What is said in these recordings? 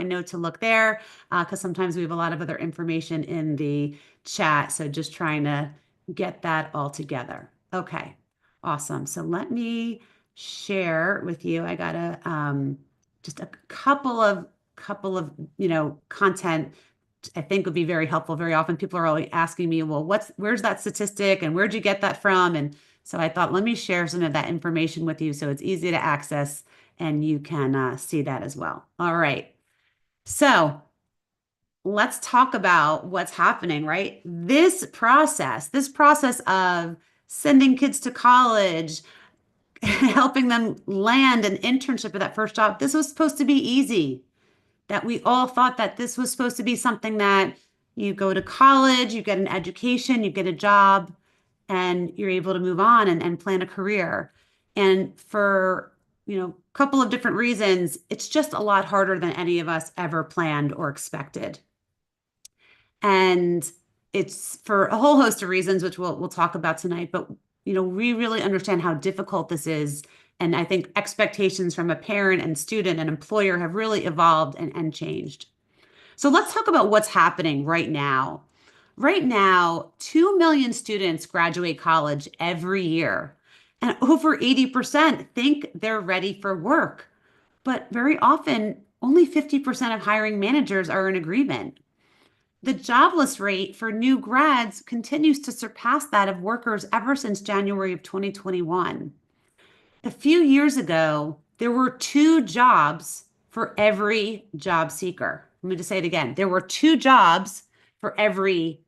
know to look there because sometimes we have a lot of other information in the chat. So just trying to get that all together. Okay, awesome. So let me share with you. I got just a couple of content I think would be very helpful. Very often people are always asking me, well, where's that statistic and where'd you get that from? And so I thought, let me share some of that information with you so it's easy to access and you can see that as well. All right. So let's talk about what's happening, right? This process of sending kids to college, helping them land an internship at that first job, this was supposed to be easy. That we all thought that this was supposed to be something that you go to college, you get an education, you get a job, and you're able to move on and plan a career. And for, a couple of different reasons, it's just a lot harder than any of us ever planned or expected. And it's for a whole host of reasons, which we'll talk about tonight. But we really understand how difficult this is. And I think expectations from a parent and student and employer have really evolved and changed. So let's talk about what's happening right now. Right now, 2 million students graduate college every year, and over 80% think they're ready for work. But very often, only 50% of hiring managers are in agreement. The jobless rate for new grads continues to surpass that of workers ever since January of 2021. A few years ago, there were two jobs for every job seeker. Let me just say it again. There were two jobs for every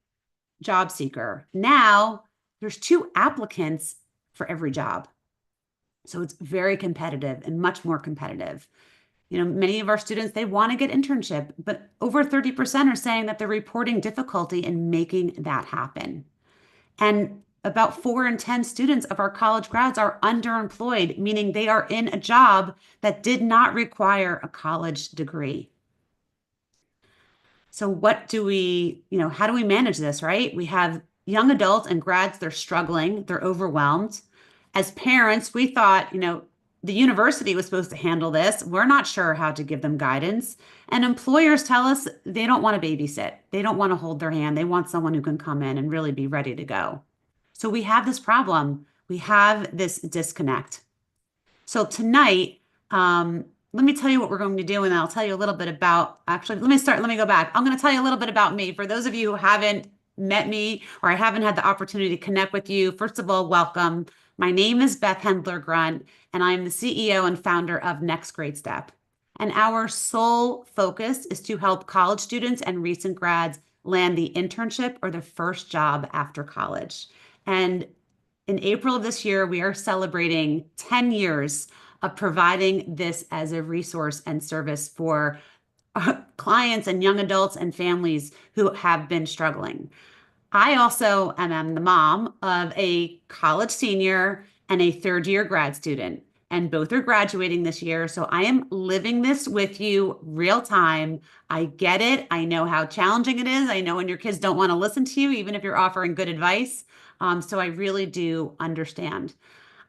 job seeker. Now there's two applicants for every job. So it's very competitive and much more competitive. Many of our students, they want to get internship, but over 30% are saying that they're reporting difficulty in making that happen. And about 4 in 10 students of our college grads are underemployed, meaning they are in a job that did not require a college degree. So how do we manage this, right? We have young adults and grads, they're struggling, they're overwhelmed. As parents, we thought, the university was supposed to handle this. We're not sure how to give them guidance. And employers tell us they don't want to babysit. They don't want to hold their hand. They want someone who can come in and really be ready to go. So we have this problem. We have this disconnect. So tonight, let me tell you what we're going to do, and I'll tell you a little bit about, actually, let me go back. I'm going to tell you a little bit about me. For those of you who haven't met me or I haven't had the opportunity to connect with you, first of all, welcome. My name is Beth Hendler Grunt, and I'm the CEO and founder of Next Great Step. And our sole focus is to help college students and recent grads land the internship or their first job after college. And in April of this year, we are celebrating 10 years of providing this as a resource and service for clients and young adults and families who have been struggling. I also am the mom of a college senior and a third-year grad student, and both are graduating this year. So I am living this with you real time. I get it. I know how challenging it is. I know when your kids don't want to listen to you, even if you're offering good advice. So I really do understand.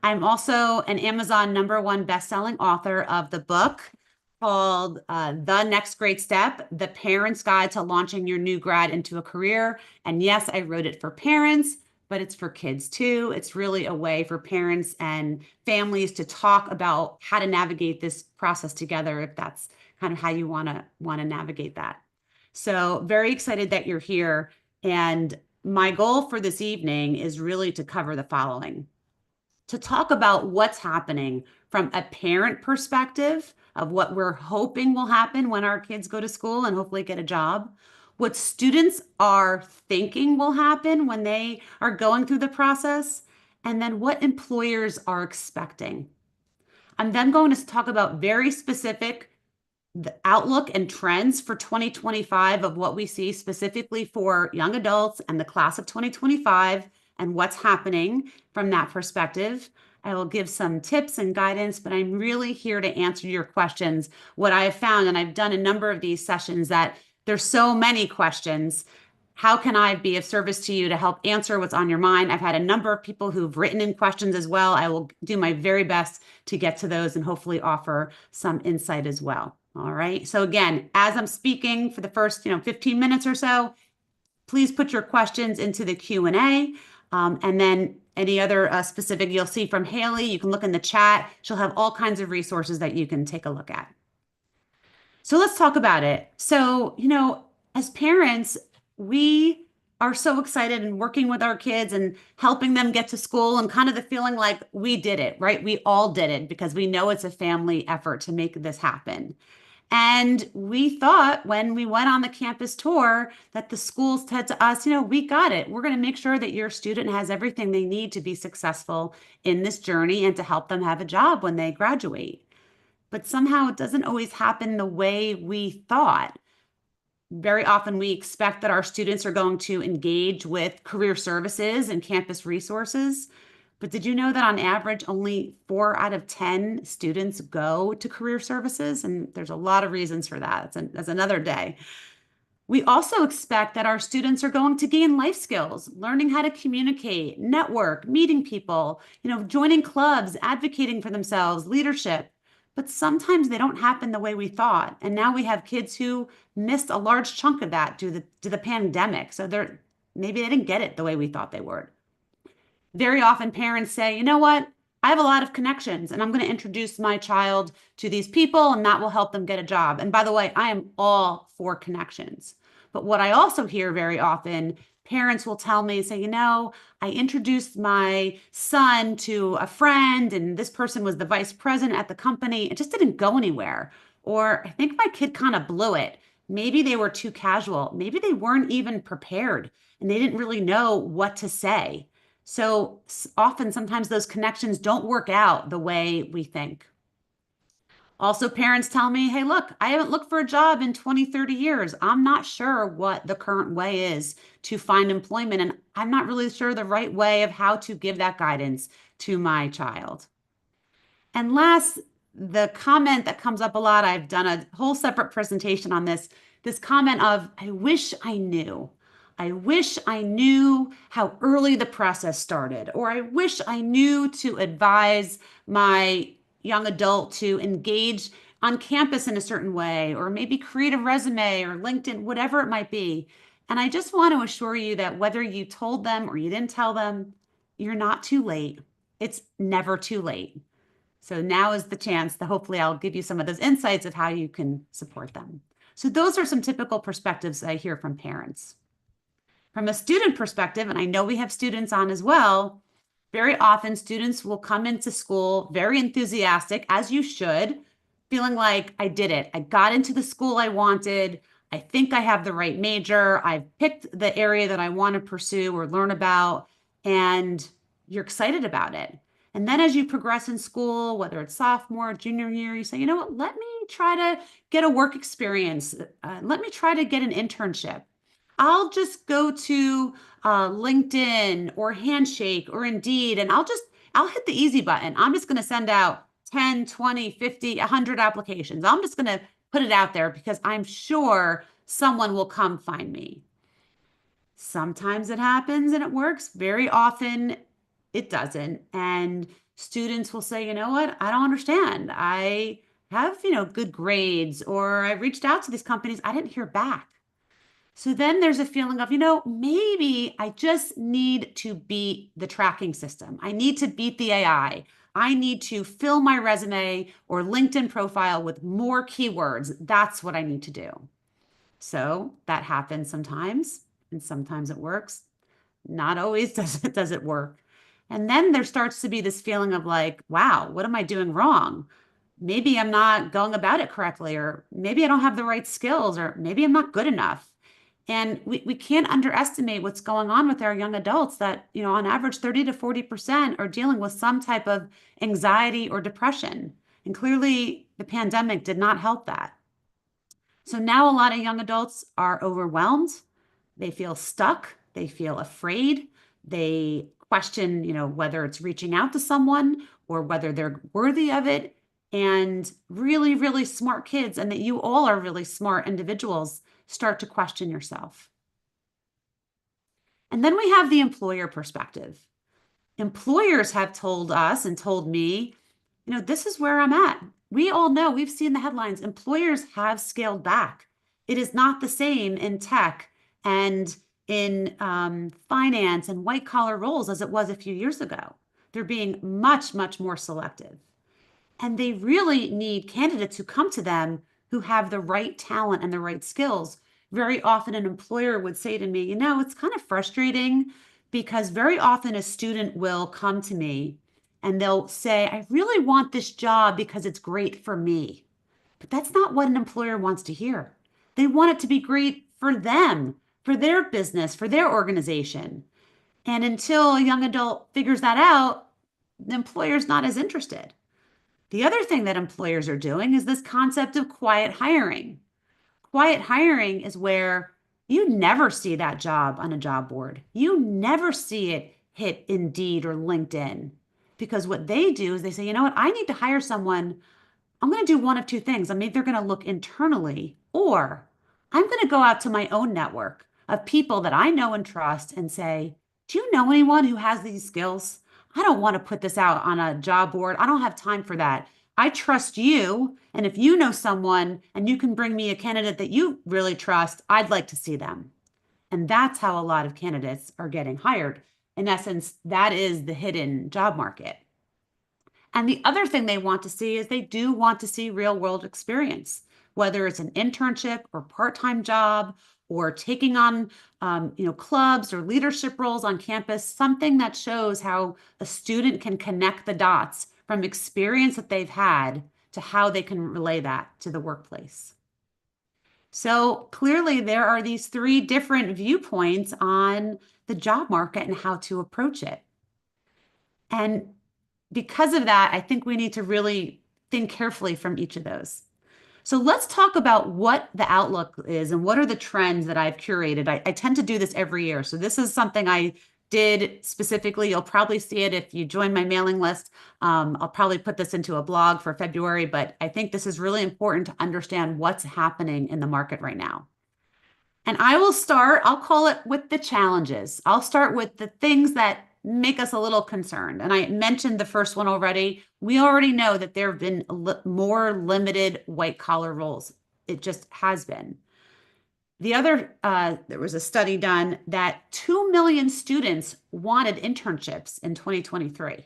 I'm also an Amazon #1 best-selling author of the book called The Next Great Step, The Parent's Guide to Launching Your New Grad into a Career. And yes, I wrote it for parents, but it's for kids too. It's really a way for parents and families to talk about how to navigate this process together, if that's kind of how you want to navigate that. So very excited that you're here. And my goal for this evening is really to cover the following. To talk about what's happening from a parent perspective of what we're hoping will happen when our kids go to school and hopefully get a job, what students are thinking will happen when they are going through the process, and then what employers are expecting. I'm then going to talk about very specific the outlook and trends for 2025 of what we see specifically for young adults and the class of 2025 and what's happening from that perspective. I will give some tips and guidance, but I'm really here to answer your questions. What I have found, and I've done a number of these sessions, that there's so many questions. How can I be of service to you to help answer what's on your mind? I've had a number of people who've written in questions as well. I will do my very best to get to those and hopefully offer some insight as well. All right. So again, as I'm speaking for the first, 15 minutes or so, please put your questions into the Q&A. And then any other specific you'll see from Haley, you can look in the chat. She'll have all kinds of resources that you can take a look at. So let's talk about it. So, as parents, we are so excited and working with our kids and helping them get to school and kind of the feeling like we did it, right? We all did it because we know it's a family effort to make this happen. And we thought when we went on the campus tour that the schools said to us, we got it. We're going to make sure that your student has everything they need to be successful in this journey and to help them have a job when they graduate. But somehow it doesn't always happen the way we thought. Very often we expect that our students are going to engage with career services and campus resources. But did you know that on average, only 4 out of 10 students go to career services? And there's a lot of reasons for that. That's another day. We also expect that our students are going to gain life skills, learning how to communicate, network, meeting people, joining clubs, advocating for themselves, leadership. But sometimes they don't happen the way we thought. And now we have kids who missed a large chunk of that due to the pandemic. So maybe they didn't get it the way we thought they would. Very often parents say, you know what? I have a lot of connections and I'm going to introduce my child to these people and that will help them get a job. And by the way, I am all for connections. But what I also hear very often, parents will tell me, say, I introduced my son to a friend and this person was the vice president at the company. It just didn't go anywhere. Or I think my kid kind of blew it. Maybe they were too casual. Maybe they weren't even prepared and they didn't really know what to say. So often, sometimes those connections don't work out the way we think. Also, parents tell me, hey, look, I haven't looked for a job in 20, 30 years. I'm not sure what the current way is to find employment, and I'm not really sure the right way of how to give that guidance to my child. And last, the comment that comes up a lot, I've done a whole separate presentation on this comment of, I wish I knew. I wish I knew how early the process started, or I wish I knew to advise my young adult to engage on campus in a certain way, or maybe create a resume or LinkedIn, whatever it might be. And I just want to assure you that whether you told them or you didn't tell them, you're not too late. It's never too late. So now is the chance that hopefully I'll give you some of those insights of how you can support them. So those are some typical perspectives I hear from parents. From a student perspective, and I know we have students on as well, very often students will come into school very enthusiastic, as you should, feeling like I did it. I got into the school I wanted. I think I have the right major. I've picked the area that I want to pursue or learn about, and you're excited about it. And then as you progress in school, whether it's sophomore, junior year, you say, you know what, let me try to get a work experience. Let me try to get an internship. I'll just go to LinkedIn or Handshake or Indeed, and I'll hit the easy button. I'm just going to send out 10, 20, 50, 100 applications. I'm just going to put it out there because I'm sure someone will come find me. Sometimes it happens and it works. Very often it doesn't. And students will say, you know what? I don't understand. I have, good grades, or I reached out to these companies. I didn't hear back. So then there's a feeling of, maybe I just need to beat the tracking system. I need to beat the AI. I need to fill my resume or LinkedIn profile with more keywords. That's what I need to do. So that happens sometimes, and sometimes it works. Not always does it work. And then there starts to be this feeling of like, wow, what am I doing wrong? Maybe I'm not going about it correctly, or maybe I don't have the right skills, or maybe I'm not good enough. And we can't underestimate what's going on with our young adults that, on average, 30 to 40% are dealing with some type of anxiety or depression. And clearly, the pandemic did not help that. So now a lot of young adults are overwhelmed. They feel stuck. They feel afraid. They question, whether it's reaching out to someone or whether they're worthy of it. And really, really smart kids, and that you all are really smart individuals, start to question yourself. And then we have the employer perspective. Employers have told us and told me, this is where I'm at. we all know, we've seen the headlines, employers have scaled back. It is not the same in tech and in finance and white collar roles as it was a few years ago. They're being much, much more selective. And they really need candidates who come to them who have the right talent and the right skills. Very often, an employer would say to me, it's kind of frustrating because very often a student will come to me and they'll say, I really want this job because it's great for me. But that's not what an employer wants to hear. They want it to be great for them, for their business, for their organization. And until a young adult figures that out, the employer's not as interested. The other thing that employers are doing is this concept of quiet hiring. Quiet hiring is where you never see that job on a job board. You never see it hit Indeed or LinkedIn because what they do is they say, you know what, I need to hire someone. I'm going to do one of two things. I'm either going to look internally or I'm going to go out to my own network of people that I know and trust and say, do you know anyone who has these skills? I don't want to put this out on a job board. I don't have time for that. I trust you. And if you know someone and you can bring me a candidate that you really trust, I'd like to see them. And that's how a lot of candidates are getting hired. In essence, that is the hidden job market. And the other thing they want to see is they do want to see real world experience, whether it's an internship or part-time job or taking on clubs or leadership roles on campus, something that shows how a student can connect the dots from experience that they've had to how they can relay that to the workplace. So clearly there are these three different viewpoints on the job market and how to approach it. And because of that, I think we need to really think carefully from each of those. So let's talk about what the outlook is and what are the trends that I've curated. I tend to do this every year. So this is something I did specifically. You'll probably see it if you join my mailing list. I'll probably put this into a blog for February, but I think this is really important to understand what's happening in the market right now. And I'll call it with the challenges. I'll start with the things that make us a little concerned. And I mentioned the first one already. We already know that there have been more limited white collar roles. It just has been. There was a study done that 2 million students wanted internships in 2023.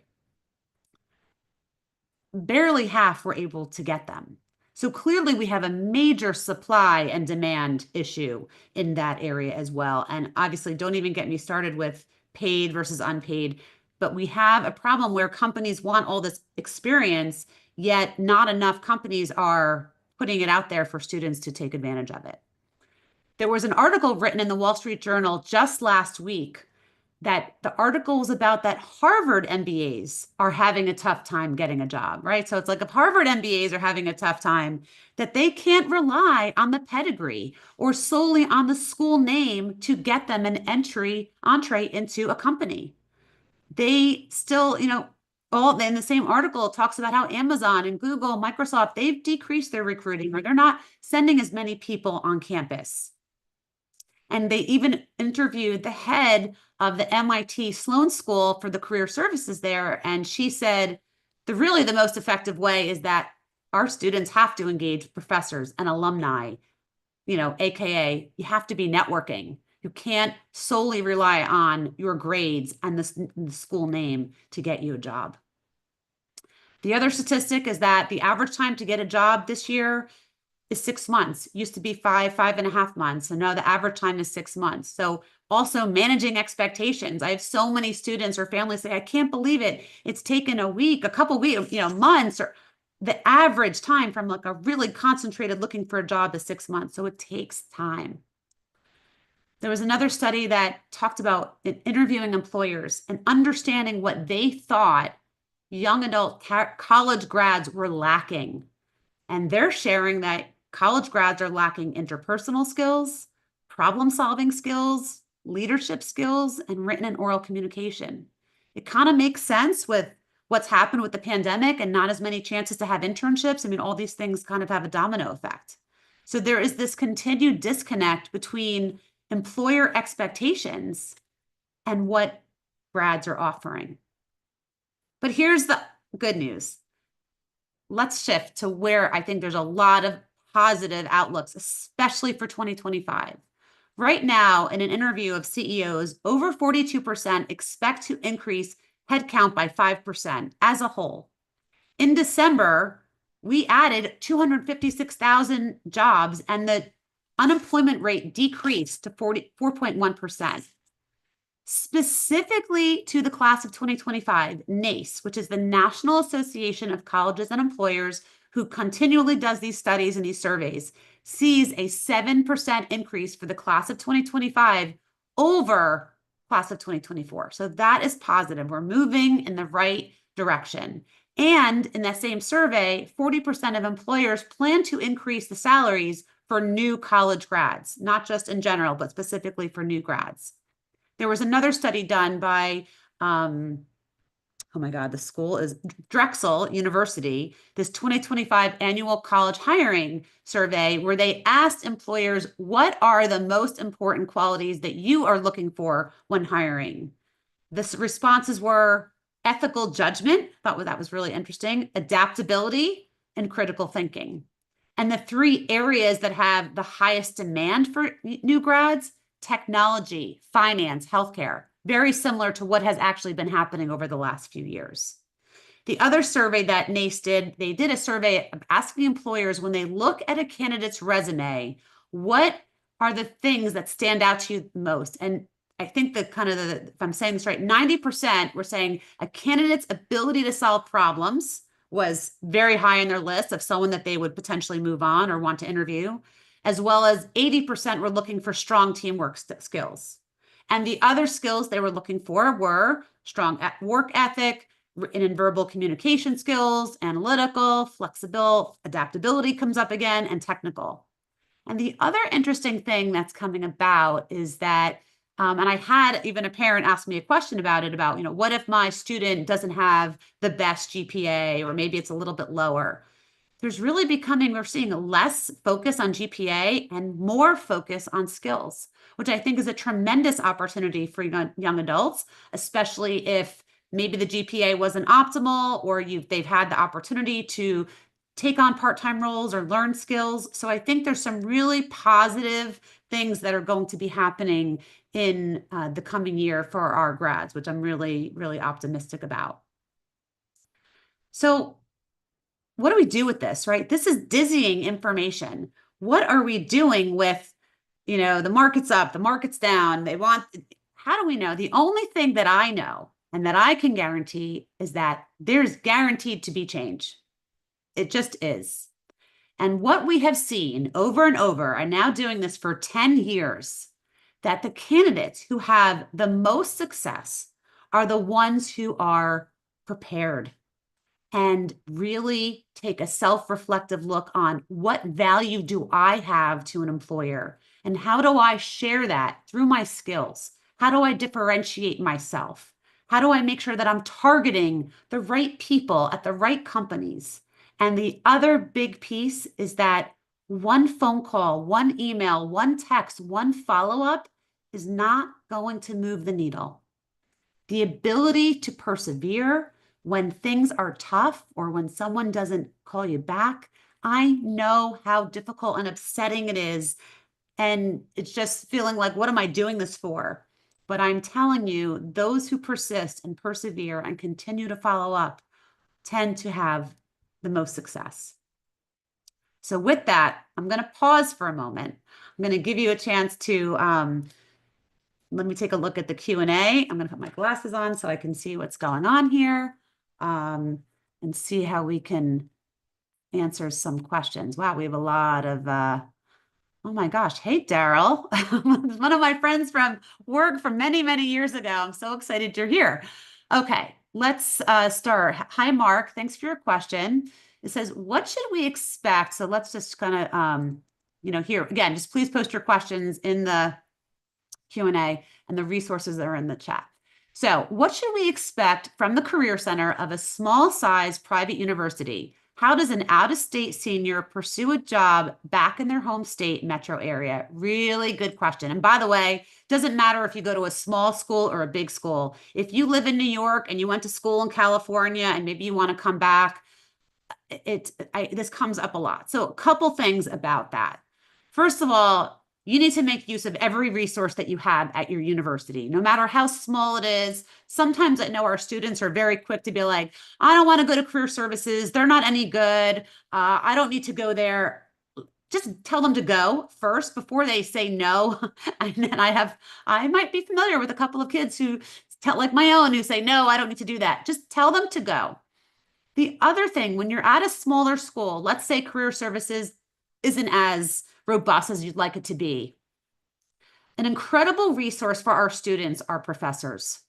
Barely half were able to get them. So clearly we have a major supply and demand issue in that area as well. And obviously, don't even get me started with paid versus unpaid, but we have a problem where companies want all this experience, yet not enough companies are putting it out there for students to take advantage of it. There was an article written in the Wall Street Journal just last week that the article was about that Harvard MBAs are having a tough time getting a job, right? So it's like if Harvard MBAs are having a tough time, that they can't rely on the pedigree or solely on the school name to get them an entree into a company. They still, all in the same article it talks about how Amazon and Google, Microsoft, they've decreased their recruiting or they're not sending as many people on campus. And they even interviewed the head of the MIT Sloan School for the career services there. And she said, the most effective way is that our students have to engage professors and alumni, AKA you have to be networking. You can't solely rely on your grades and the school name to get you a job. The other statistic is that the average time to get a job this year is 6 months. It used to be 5.5 months. And now the average time is 6 months. So also managing expectations. I have so many students or families say, I can't believe it. It's taken a week, a couple weeks, months, or the average time from like a really concentrated looking for a job is 6 months. So it takes time. There was another study that talked about interviewing employers and understanding what they thought young adult college grads were lacking. And they're sharing that college grads are lacking interpersonal skills, problem-solving skills, leadership skills, and written and oral communication. It kind of makes sense with what's happened with the pandemic and not as many chances to have internships. I mean, all these things kind of have a domino effect. So there is this continued disconnect between employer expectations and what grads are offering. But here's the good news. let's shift to where I think there's a lot of positive outlooks, especially for 2025. Right now, in an interview of CEOs, over 42% expect to increase headcount by 5% as a whole. In December, we added 256,000 jobs and the unemployment rate decreased to 4.1%. Specifically to the class of 2025, NACE, which is the National Association of Colleges and Employers, who continually does these studies and these surveys, sees a 7% increase for the class of 2025 over class of 2024. So that is positive. We're moving in the right direction. And in that same survey, 40% of employers plan to increase the salaries for new college grads, not just in general, but specifically for new grads. There was another study done by, oh my God, the school is Drexel University, this 2025 annual college hiring survey, where they asked employers, what are the most important qualities that you are looking for when hiring? The responses were ethical judgment, thought that was really interesting, adaptability, and critical thinking. And the three areas that have the highest demand for new grads: technology, finance, healthcare, very similar to what has actually been happening over the last few years. The other survey that NACE did, they did a survey asking employers, when they look at a candidate's resume, what are the things that stand out to you most? And I think if I'm saying this right, 90% were saying a candidate's ability to solve problems was very high on their list of someone that they would potentially move on or want to interview, as well as 80% were looking for strong teamwork skills. And the other skills they were looking for were strong work ethic, written and verbal communication skills, analytical, flexible, adaptability comes up again, and technical. And the other interesting thing that's coming about is that, and I had even a parent ask me a question about it, about, what if my student doesn't have the best GPA, or maybe it's a little bit lower? There's really we're seeing less focus on GPA and more focus on skills, which I think is a tremendous opportunity for young adults, especially if maybe the GPA wasn't optimal, or they've had the opportunity to take on part-time roles or learn skills. So I think there's some really positive things that are going to be happening in the coming year for our grads, which I'm really, really optimistic about. So what do we do with this, right? This is dizzying information. What are we doing with, the market's up, the market's down, how do we know? The only thing that I know and that I can guarantee is that there's guaranteed to be change. It just is. And what we have seen over and over, I'm now doing this for 10 years, that the candidates who have the most success are the ones who are prepared and really take a self-reflective look on, what value do I have to an employer? And how do I share that through my skills? How do I differentiate myself? How do I make sure that I'm targeting the right people at the right companies? And the other big piece is that one phone call, one email, one text, one follow-up is not going to move the needle. The ability to persevere when things are tough, or when someone doesn't call you back, I know how difficult and upsetting it is. And it's just feeling like, what am I doing this for? But I'm telling you, those who persist and persevere and continue to follow up tend to have the most success. So with that, I'm going to pause for a moment. I'm going to give you a chance to, let me take a look at the Q&A. I'm going to put my glasses on so I can see what's going on here, and see how we can answer some questions. Wow, we have a lot of, oh my gosh. Hey, Daryl. One of my friends from work from many, many years ago. I'm so excited you're here. Okay, let's start. Hi, Mark. Thanks for your question. It says, what should we expect? So let's just kind of, here again, just please post your questions in the Q&A, and the resources that are in the chat. So what should we expect from the Career Center of a small size private university? How does an out-of-state senior pursue a job back in their home state metro area? Really good question. And by the way, doesn't matter if you go to a small school or a big school. If you live in New York and you went to school in California and maybe you want to come back, this comes up a lot. So a couple things about that. First of all, you need to make use of every resource that you have at your university, no matter how small it is. Sometimes I know our students are very quick to be like, I don't want to go to career services. They're not any good. I don't need to go there. Just tell them to go first before they say no. And then I might be familiar with a couple of kids who tell, like my own, who say, no, I don't need to do that. Just tell them to go. The other thing, when you're at a smaller school, let's say career services isn't as robust as you'd like it to be, an incredible resource for our students are professors.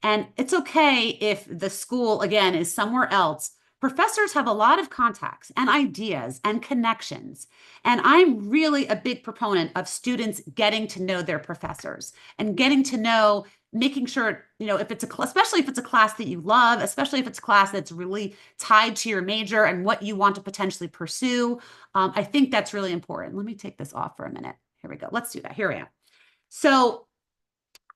And it's okay if the school, again, is somewhere else. Professors have a lot of contacts and ideas and connections. And I'm really a big proponent of students getting to know their professors and getting to know, making sure, if it's especially if it's a class that you love, especially if it's a class that's really tied to your major and what you want to potentially pursue. I think that's really important. Let me take this off for a minute. Here we go. Let's do that. Here I am. So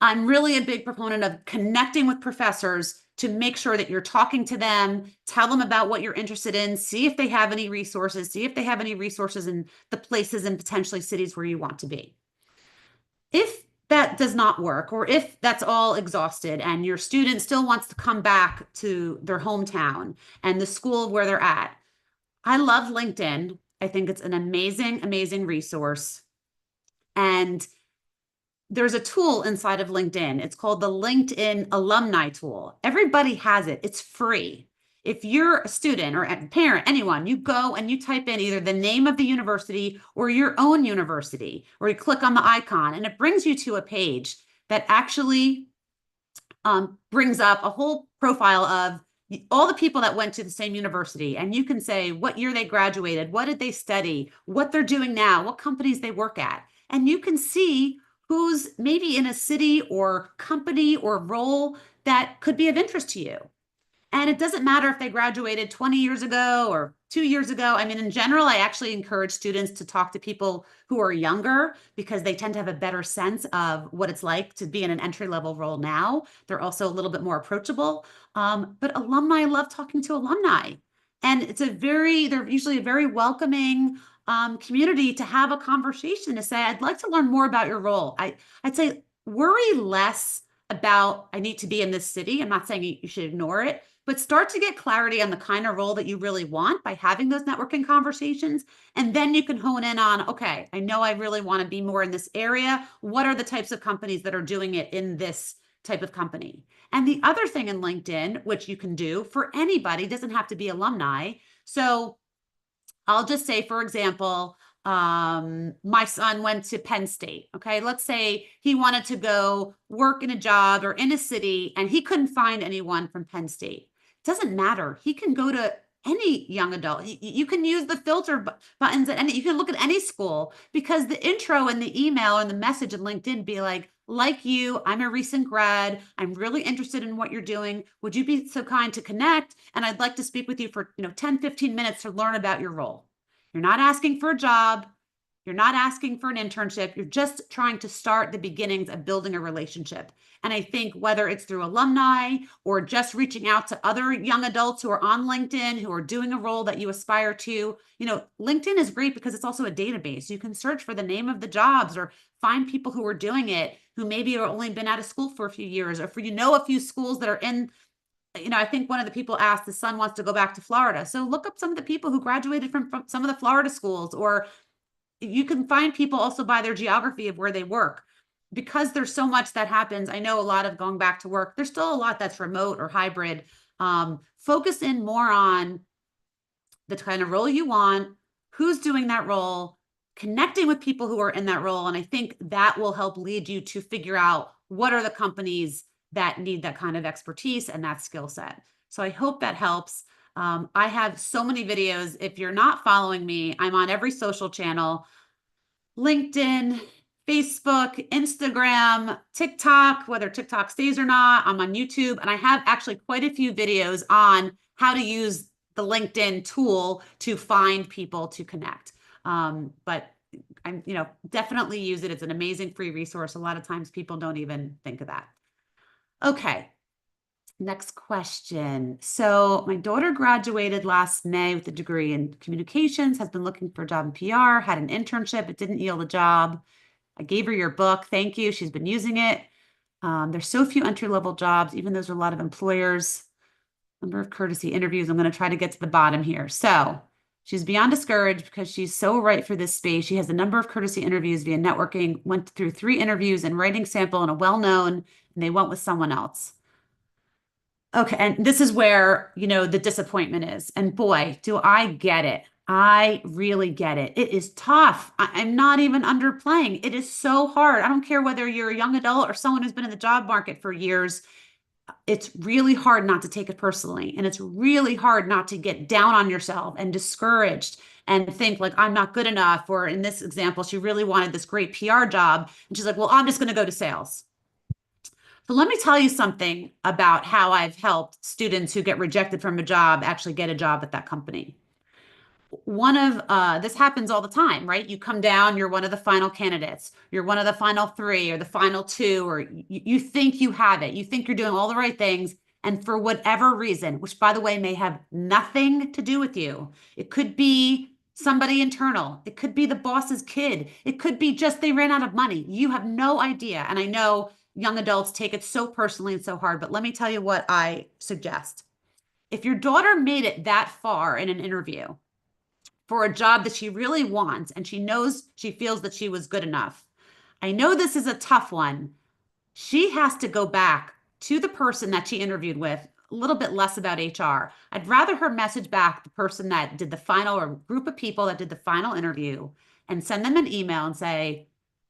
I'm really a big proponent of connecting with professors to make sure that you're talking to them, tell them about what you're interested in, see if they have any resources, in the places and potentially cities where you want to be. If that does not work, or if that's all exhausted and your student still wants to come back to their hometown and the school where they're at, I love LinkedIn. I think it's an amazing, amazing resource. And there's a tool inside of LinkedIn. It's called the LinkedIn Alumni Tool. Everybody has it. It's free. If you're a student or a parent, anyone, you go and you type in either the name of the university or your own university, or you click on the icon and it brings you to a page that actually brings up a whole profile of all the people that went to the same university. And you can say what year they graduated, what did they study, what they're doing now, what companies they work at. And you can see who's maybe in a city or company or role that could be of interest to you. And it doesn't matter if they graduated 20 years ago or 2 years ago. I mean, in general, I actually encourage students to talk to people who are younger because they tend to have a better sense of what it's like to be in an entry level role now. They're also a little bit more approachable. But alumni love talking to alumni. And they're usually a very welcoming community to have a conversation to say, I'd like to learn more about your role. I'd say worry less about, I need to be in this city. I'm not saying you should ignore it, but start to get clarity on the kind of role that you really want by having those networking conversations. And then you can hone in on, okay, I know I really want to be more in this area. What are the types of companies that are doing it in this type of company? And the other thing in LinkedIn, which you can do for anybody, doesn't have to be alumni. So I'll just say, for example, my son went to Penn State. Okay. Let's say he wanted to go work in a job or in a city and he couldn't find anyone from Penn State. Doesn't matter. He can go to any young adult. You can use the filter buttons and you can look at any school because the intro and the email and the message in LinkedIn be like you, I'm a recent grad. I'm really interested in what you're doing. Would you be so kind to connect? And I'd like to speak with you for 10, 15 minutes to learn about your role. You're not asking for a job. You're not asking for an internship. You're just trying to start the beginnings of building a relationship. And I think whether it's through alumni or just reaching out to other young adults who are on LinkedIn, who are doing a role that you aspire to, LinkedIn is great because it's also a database. You can search for the name of the jobs or find people who are doing it, who maybe have only been out of school for a few years, or for a few schools that are in. I think one of the people asked, his son wants to go back to Florida. So look up some of the people who graduated from some of the Florida schools, or you can find people also by their geography of where they work. Because there's so much that happens. I know a lot of going back to work. There's still a lot that's remote or hybrid. Focus in more on the kind of role you want, who's doing that role, connecting with people who are in that role. And I think that will help lead you to figure out what are the companies that need that kind of expertise and that skill set. So I hope that helps. I have so many videos. If you're not following me, I'm on every social channel: LinkedIn, Facebook, Instagram, TikTok, whether TikTok stays or not. I'm on YouTube, and I have actually quite a few videos on how to use the LinkedIn tool to find people to connect. But I'm, definitely use it. It's an amazing free resource. A lot of times people don't even think of that. Okay. Next question. So, my daughter graduated last May with a degree in communications, has been looking for a job in PR, had an internship, it didn't yield a job. I gave her your book. Thank you. She's been using it. There's so few entry-level jobs, even though there's a lot of employers. Number of courtesy interviews. I'm going to try to get to the bottom here. So, she's beyond discouraged because she's so right for this space. She has a number of courtesy interviews via networking, went through 3 interviews and writing sample and a well-known, and they went with someone else. Okay, and this is where, the disappointment is. And boy, do I get it. I really get it. It is tough. I'm not even underplaying. It is so hard. I don't care whether you're a young adult or someone who's been in the job market for years. It's really hard not to take it personally. And it's really hard not to get down on yourself and discouraged and think like, I'm not good enough. Or in this example, she really wanted this great PR job. And she's like, well, I'm just going to go to sales. So let me tell you something about how I've helped students who get rejected from a job actually get a job at that company. One of This happens all the time, right? You come down, you're one of the final candidates, you're one of the final 3 or the final 2, or you think you have it, you think you're doing all the right things, and for whatever reason, which by the way may have nothing to do with you, it could be somebody internal, it could be the boss's kid, it could be just they ran out of money, you have no idea. And I know young adults take it so personally and so hard, but let me tell you what I suggest. If your daughter made it that far in an interview for a job that she really wants and she feels that she was good enough. I know this is a tough one. She has to go back to the person that she interviewed with, a little bit less about HR. I'd rather her message back the person that did the final or group of people that did the final interview and send them an email and say,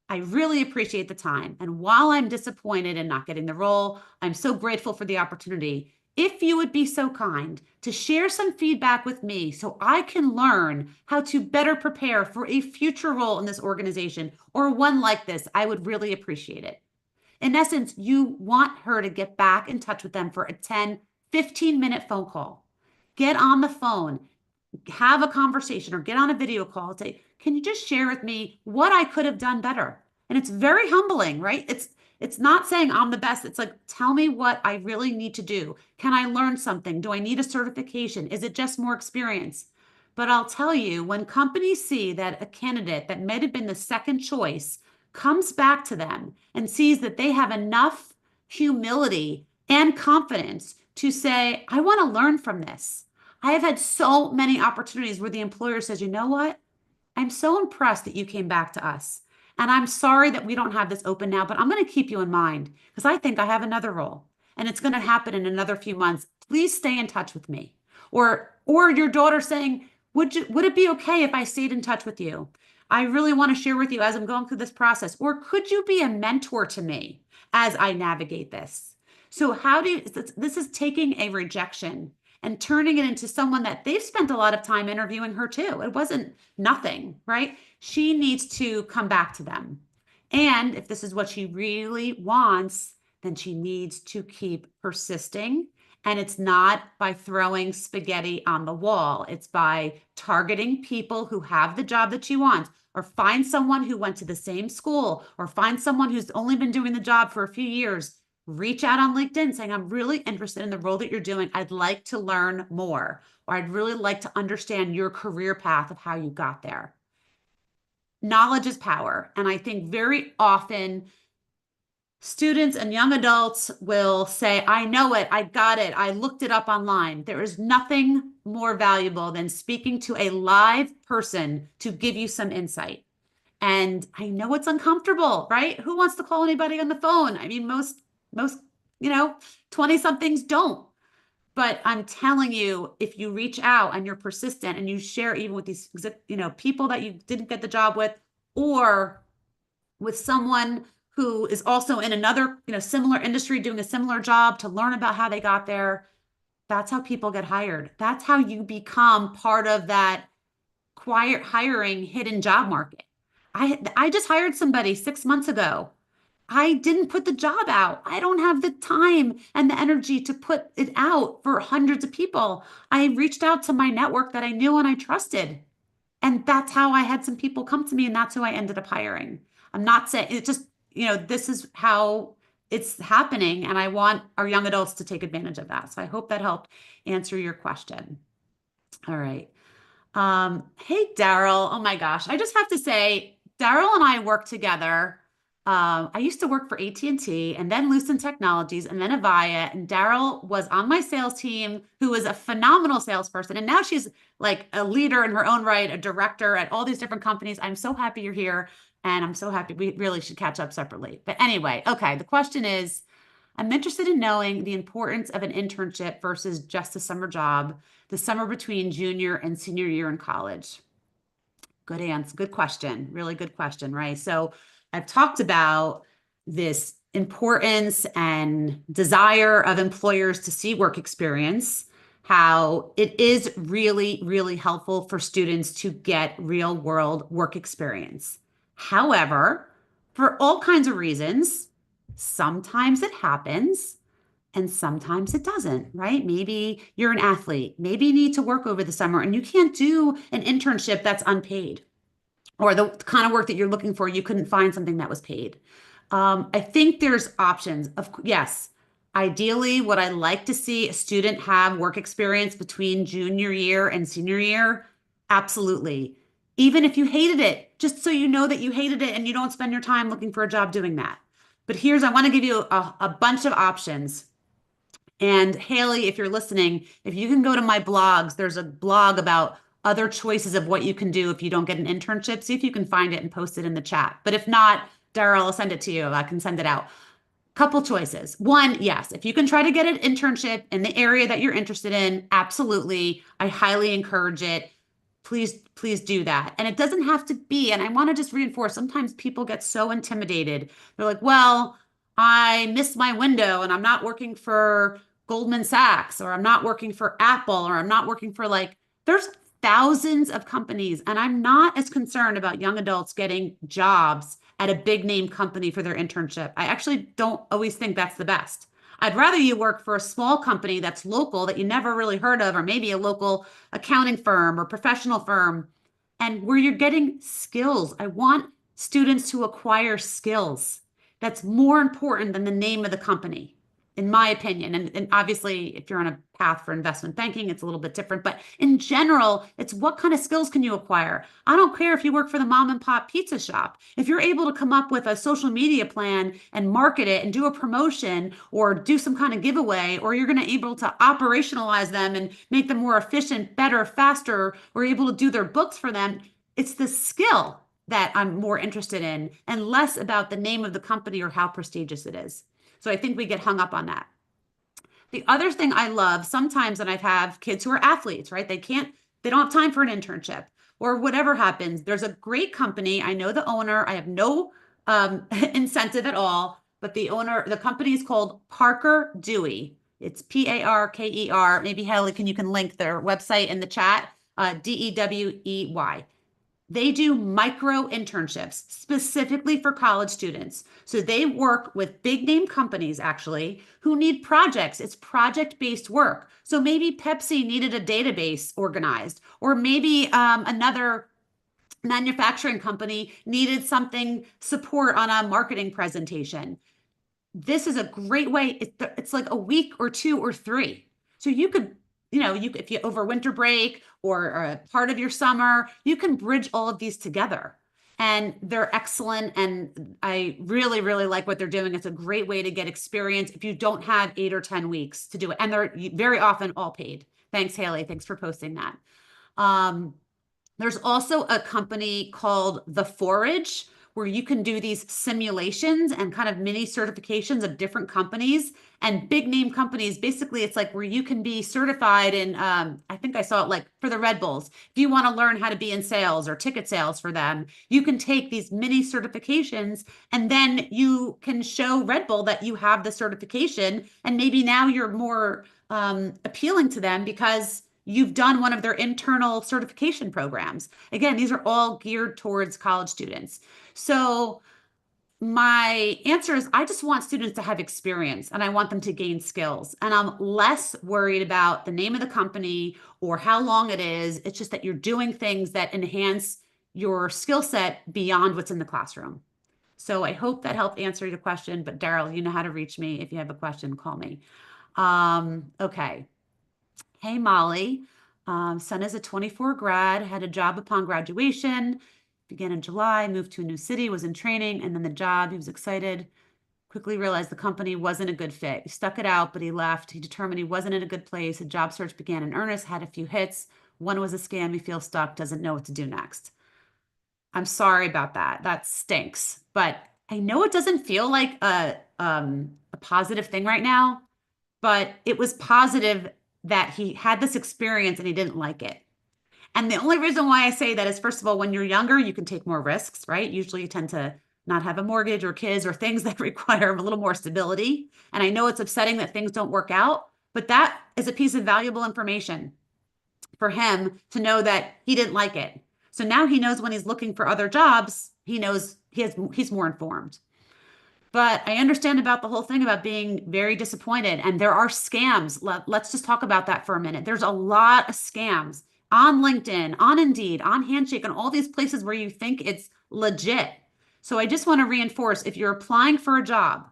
I really appreciate the time. And while I'm disappointed in not getting the role, I'm so grateful for the opportunity. If you would be so kind to share some feedback with me so I can learn how to better prepare for a future role in this organization or one like this, I would really appreciate it. In essence, you want her to get back in touch with them for a 10, 15-minute phone call. Get on the phone, have a conversation or get on a video call and say, can you just share with me what I could have done better? And it's very humbling, right? It's not saying I'm the best. It's like, tell me what I really need to do. Can I learn something? Do I need a certification? Is it just more experience? But I'll tell you, when companies see that a candidate that might have been the second choice comes back to them and sees that they have enough humility and confidence to say, I want to learn from this. I have had so many opportunities where the employer says, you know what? I'm so impressed that you came back to us. And I'm sorry that we don't have this open now, but I'm going to keep you in mind because I think I have another role and it's going to happen in another few months. Please stay in touch with me. Or your daughter saying, would it be okay if I stayed in touch with you? I really want to share with you as I'm going through this process. Or could you be a mentor to me as I navigate this? So this is taking a rejection and turning it into someone that they've spent a lot of time interviewing her too. It wasn't nothing, right? She needs to come back to them. And if this is what she really wants, then she needs to keep persisting. And it's not by throwing spaghetti on the wall. It's by targeting people who have the job that she wants, or find someone who went to the same school, or find someone who's only been doing the job for a few years. Reach out on LinkedIn saying, I'm really interested in the role that you're doing. I'd like to learn more, or I'd really like to understand your career path of how you got there. Knowledge is power. And I think very often students and young adults will say, I know it, I got it, I looked it up online. There is nothing more valuable than speaking to a live person to give you some insight. And I know it's uncomfortable, right? Who wants to call anybody on the phone? I mean, most, 20 somethings don't. But I'm telling you, if you reach out and you're persistent and you share even with these, people that you didn't get the job with, or with someone who is also in another, similar industry doing a similar job to learn about how they got there, that's how people get hired. That's how you become part of that quiet hiring hidden job market. I just hired somebody 6 months ago. I didn't put the job out. I don't have the time and the energy to put it out for hundreds of people. I reached out to my network that I knew and I trusted. And that's how I had some people come to me, and that's who I ended up hiring. I'm not saying it's just, this is how it's happening, and I want our young adults to take advantage of that. So I hope that helped answer your question. All right. Hey, Daryl. Oh my gosh. I just have to say, Daryl and I work together. I used to work for AT&T and then Lucent Technologies and then Avaya. And Daryl was on my sales team, who was a phenomenal salesperson. And now she's like a leader in her own right, a director at all these different companies. I'm so happy you're here. And I'm so happy we really should catch up separately. But anyway, okay. The question is, I'm interested in knowing the importance of an internship versus just a summer job, the summer between junior and senior year in college. Good answer. Good question. Really good question, right? So I've talked about this importance and desire of employers to see work experience, how it is really, really helpful for students to get real world work experience. However, for all kinds of reasons, sometimes it happens and sometimes it doesn't, right? Maybe you're an athlete. Maybe you need to work over the summer and you can't do an internship that's unpaid, or the kind of work that you're looking for, you couldn't find something that was paid. I think there's options. Yes, ideally, would I like to see a student have work experience between junior year and senior year? Absolutely. Even if you hated it, just so you know that you hated it and you don't spend your time looking for a job doing that. But I want to give you a bunch of options. And Haley, if you're listening, if you can go to my blogs, there's a blog about other choices of what you can do if you don't get an internship. See if you can find it and post it in the chat. But if not, Daryl, I'll send it to you. I can send it out. Couple choices. One, yes, if you can try to get an internship in the area that you're interested in, absolutely. I highly encourage it. Please do that. And it doesn't have to be, and I want to just reinforce, sometimes people get so intimidated. They're like, well, I missed my window and I'm not working for Goldman Sachs, or I'm not working for Apple, or I'm not working for like, there's thousands of companies. And I'm not as concerned about young adults getting jobs at a big name company for their internship. I actually don't always think that's the best. I'd rather you work for a small company that's local that you never really heard of, or maybe a local accounting firm or professional firm, and where you're getting skills. I want students to acquire skills. That's more important than the name of the company, in my opinion. And obviously, if you're on a path for investment banking, it's a little bit different. But in general, it's what kind of skills can you acquire? I don't care if you work for the mom and pop pizza shop. If you're able to come up with a social media plan and market it and do a promotion or do some kind of giveaway, or you're going to able to operationalize them and make them more efficient, better, faster, or able to do their books for them, it's the skill that I'm more interested in and less about the name of the company or how prestigious it is. So I think we get hung up on that. The other thing I love sometimes, and I've have kids who are athletes, right? They don't have time for an internship or whatever happens. There's a great company. I know the owner. I have no incentive at all, but the company is called Parker Dewey. It's Parker. Maybe Haley, you can link their website in the chat. Dewey. They do micro internships specifically for college students. So they work with big name companies actually who need projects. It's project-based work. So maybe Pepsi needed a database organized, or maybe another manufacturing company needed something support on a marketing presentation. This is a great way. It's like a week or two or three. So you could, if you over winter break or a part of your summer, you can bridge all of these together. And they're excellent. And I really, really like what they're doing. It's a great way to get experience if you don't have 8 or 10 weeks to do it. And they're very often all paid. Thanks, Haley. Thanks for posting that. Um, there's also a company called The Forage where you can do these simulations and kind of mini certifications of different companies and big name companies. Basically, it's like where you can be certified in, I think I saw it like for the Red Bulls. If you want to learn how to be in sales or ticket sales for them, you can take these mini certifications and then you can show Red Bull that you have the certification. And maybe now you're more appealing to them because you've done one of their internal certification programs. Again, these are all geared towards college students. So my answer is I just want students to have experience and I want them to gain skills. And I'm less worried about the name of the company or how long it is. It's just that you're doing things that enhance your skill set beyond what's in the classroom. So I hope that helped answer your question. But Daryl, you know how to reach me. If you have a question, call me. Okay. Hey, Molly. Son is a 24 grad, had a job upon graduation, began in July, moved to a new city, was in training, and then the job. He was excited, quickly realized the company wasn't a good fit. He stuck it out, but he left. He determined he wasn't in a good place. A job search began in earnest, had a few hits. One was a scam. He feels stuck, doesn't know what to do next. I'm sorry about that. That stinks. But I know it doesn't feel like a positive thing right now, but it was positive that he had this experience and he didn't like it. And the only reason why I say that is, first of all, when you're younger, you can take more risks, right? Usually you tend to not have a mortgage or kids or things that require a little more stability. And I know it's upsetting that things don't work out, but that is a piece of valuable information for him to know that he didn't like it. So now he knows when he's looking for other jobs, he knows he's more informed. But I understand about the whole thing about being very disappointed. And there are scams. Let's just talk about that for a minute. There's a lot of scams on LinkedIn, on Indeed, on Handshake, and all these places where you think it's legit. So I just want to reinforce, if you're applying for a job,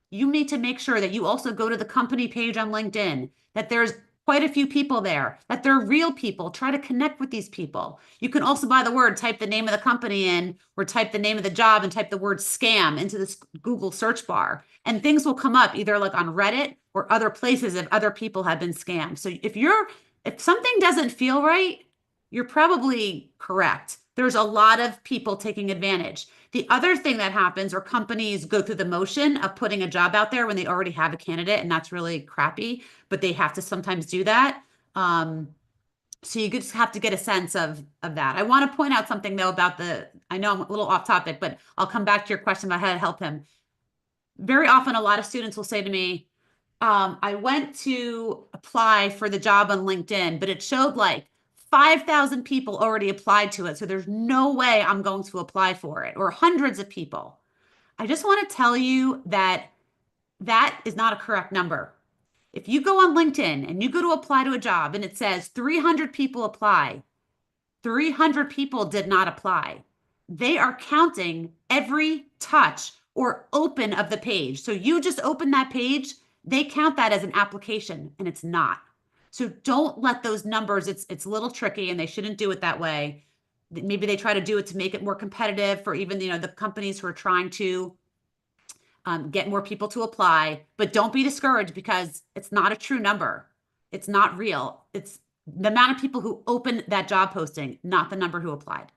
you need to make sure that you also go to the company page on LinkedIn, that there's quite a few people there, that they're real people. Try to connect with these people. You can also, by the word, type the name of the company in or type the name of the job and type the word scam into this Google search bar. And things will come up either like on Reddit or other places if other people have been scammed. So if something doesn't feel right, you're probably correct. There's a lot of people taking advantage. The other thing that happens, or companies go through the motion of putting a job out there when they already have a candidate, and that's really crappy, but they have to sometimes do that. Um, so you just have to get a sense of that. I want to point out something though about I know I'm a little off topic, but I'll come back to your question about how to help him. Very often, a lot of students will say to me, I went to apply for the job on LinkedIn, but it showed like 5,000 people already applied to it. So there's no way I'm going to apply for it, or hundreds of people. I just want to tell you that that is not a correct number. If you go on LinkedIn and you go to apply to a job and it says 300 people apply, 300 people did not apply. They are counting every touch or open of the page. So you just open that page, they count that as an application, and it's not. So don't let those numbers, it's a little tricky and they shouldn't do it that way. Maybe they try to do it to make it more competitive for even, the companies who are trying to get more people to apply. But don't be discouraged because it's not a true number. It's not real. It's the amount of people who opened that job posting, not the number who applied.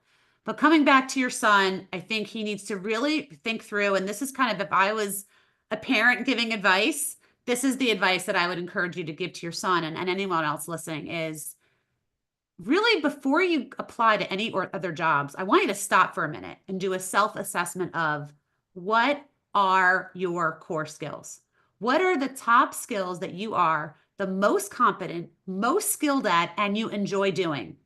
But coming back to your son, I think he needs to really think through. And this is kind of, if I was a parent giving advice, this is the advice that I would encourage you to give to your son and anyone else listening is really, before you apply to any or other jobs, I want you to stop for a minute and do a self-assessment of what are your core skills? What are the top skills that you are the most competent, most skilled at, and you enjoy doing?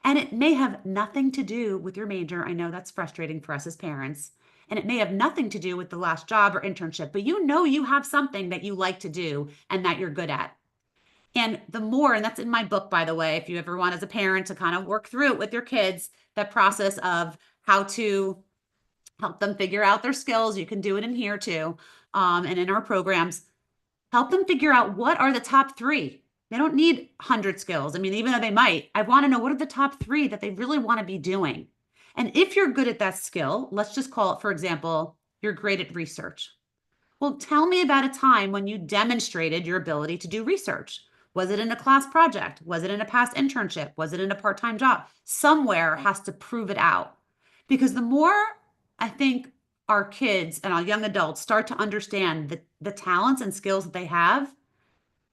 And it may have nothing to do with your major. I know that's frustrating for us as parents. And it may have nothing to do with the last job or internship, but you have something that you like to do and that you're good at. And the more, and that's in my book, by the way, if you ever want as a parent to kind of work through it with your kids, that process of how to help them figure out their skills. You can do it in here too. And in our programs, help them figure out what are the top three. They don't need 100 skills. I mean, even though they might, I want to know what are the top three that they really want to be doing. And if you're good at that skill, let's just call it, for example, you're great at research. Well, tell me about a time when you demonstrated your ability to do research. Was it in a class project? Was it in a past internship? Was it in a part-time job? Somewhere has to prove it out. Because the more I think our kids and our young adults start to understand the talents and skills that they have,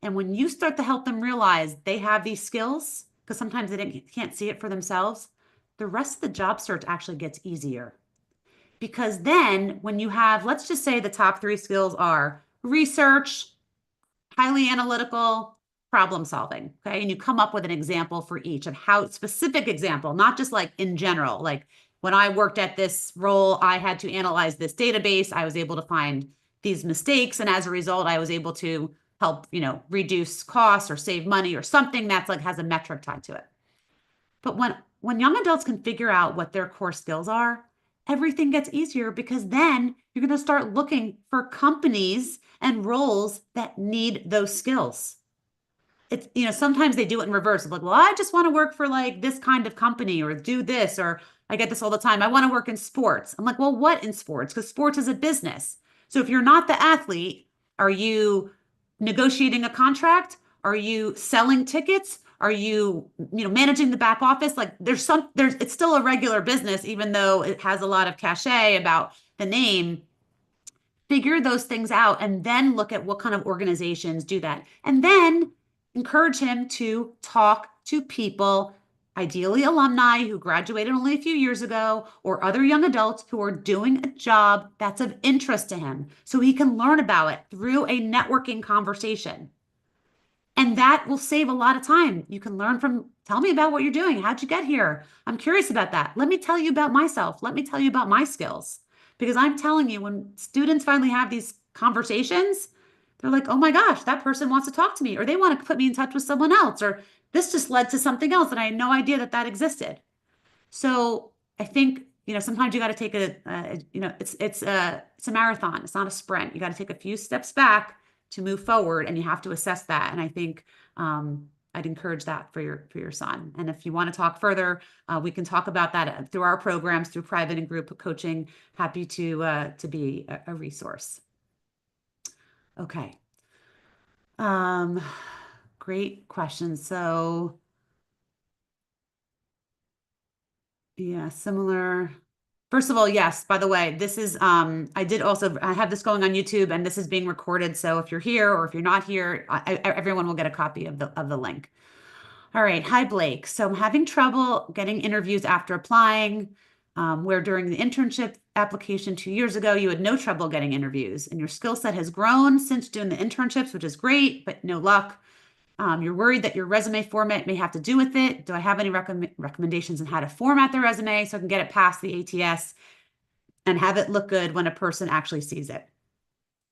and when you start to help them realize they have these skills, because sometimes they can't see it for themselves, the rest of the job search actually gets easier. Because then when you have, let's just say the top three skills are research, highly analytical, problem solving. Okay. And you come up with an example for each of how specific example, not just like in general, like when I worked at this role, I had to analyze this database. I was able to find these mistakes. And as a result, I was able to help, reduce costs or save money or something that's like has a metric tied to it. But when young adults can figure out what their core skills are, everything gets easier because then you're going to start looking for companies and roles that need those skills. It's, sometimes they do it in reverse. Like, well, I just want to work for like this kind of company or do this, or I get this all the time. I want to work in sports. I'm like, well, what in sports? Because sports is a business. So if you're not the athlete, are you negotiating a contract? Are you selling tickets? Are you, managing the back office? Like it's still a regular business, even though it has a lot of cachet about the name. Figure those things out and then look at what kind of organizations do that. And then encourage him to talk to people, ideally alumni who graduated only a few years ago, or other young adults who are doing a job that's of interest to him so he can learn about it through a networking conversation. And that will save a lot of time. You can learn from, tell me about what you're doing. How'd you get here? I'm curious about that. Let me tell you about myself. Let me tell you about my skills. Because I'm telling you, when students finally have these conversations, they're like, oh my gosh, that person wants to talk to me, or they want to put me in touch with someone else, or this just led to something else and I had no idea that that existed. So I think, sometimes you got to take it's a marathon. It's not a sprint. You got to take a few steps back to move forward, and you have to assess that. And I think I'd encourage that for your son. And if you want to talk further, we can talk about that through our programs, through private and group coaching. Happy to be a resource. Okay. Great question. So yeah, similar. First of all, yes, by the way, this is I have this going on YouTube and this is being recorded. So if you're here or if you're not here, everyone will get a copy of the link. All right. Hi, Blake. So I'm having trouble getting interviews after applying, where during the internship application 2 years ago, you had no trouble getting interviews and your skill set has grown since doing the internships, which is great, but no luck. You're worried that your resume format may have to do with it. Do I have any recommendations on how to format the resume so I can get it past the ATS and have it look good when a person actually sees it?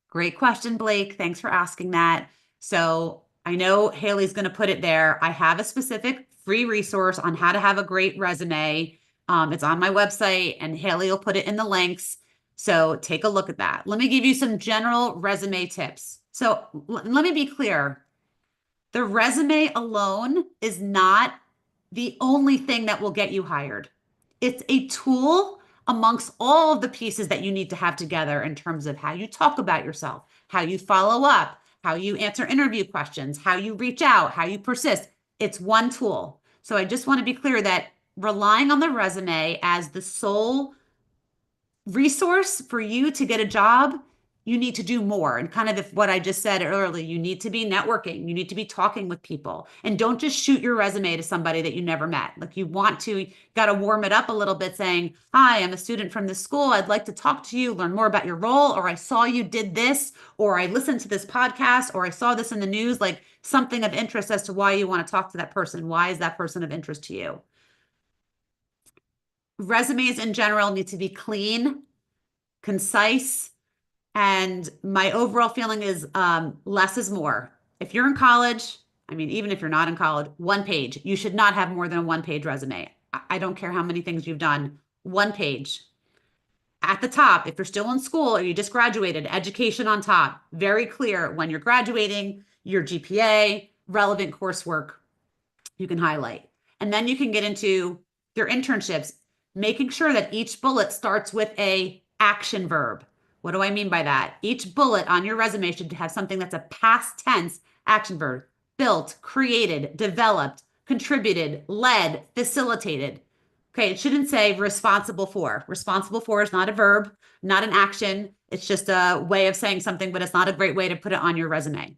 Great question, Blake. Thanks for asking that. So I know Haley's going to put it there. I have a specific free resource on how to have a great resume. It's on my website, and Haley will put it in the links. So take a look at that. Let me give you some general resume tips. So let me be clear. The resume alone is not the only thing that will get you hired. It's a tool amongst all of the pieces that you need to have together in terms of how you talk about yourself, how you follow up, how you answer interview questions, how you reach out, how you persist. It's one tool. So I just want to be clear that relying on the resume as the sole resource for you to get a job, you need to do more. And kind of what I just said earlier, you need to be networking. You need to be talking with people. And don't just shoot your resume to somebody that you never met. Like you got to warm it up a little bit saying, hi, I'm a student from this school. I'd like to talk to you, learn more about your role, or I saw you did this, or I listened to this podcast, or I saw this in the news, like something of interest as to why you want to talk to that person. Why is that person of interest to you? Resumes in general need to be clean, concise, and my overall feeling is less is more. If you're in college, I mean, even if you're not in college, one page. You should not have more than a one-page resume. I don't care how many things you've done. One page. At the top, if you're still in school or you just graduated, education on top. Very clear when you're graduating, your GPA, relevant coursework you can highlight. And then you can get into your internships, making sure that each bullet starts with a action verb. What do I mean by that? Each bullet on your resume should have something that's a past tense action verb. Built, created, developed, contributed, led, facilitated. Okay, it shouldn't say responsible for. Responsible for is not a verb, not an action. It's just a way of saying something, but it's not a great way to put it on your resume.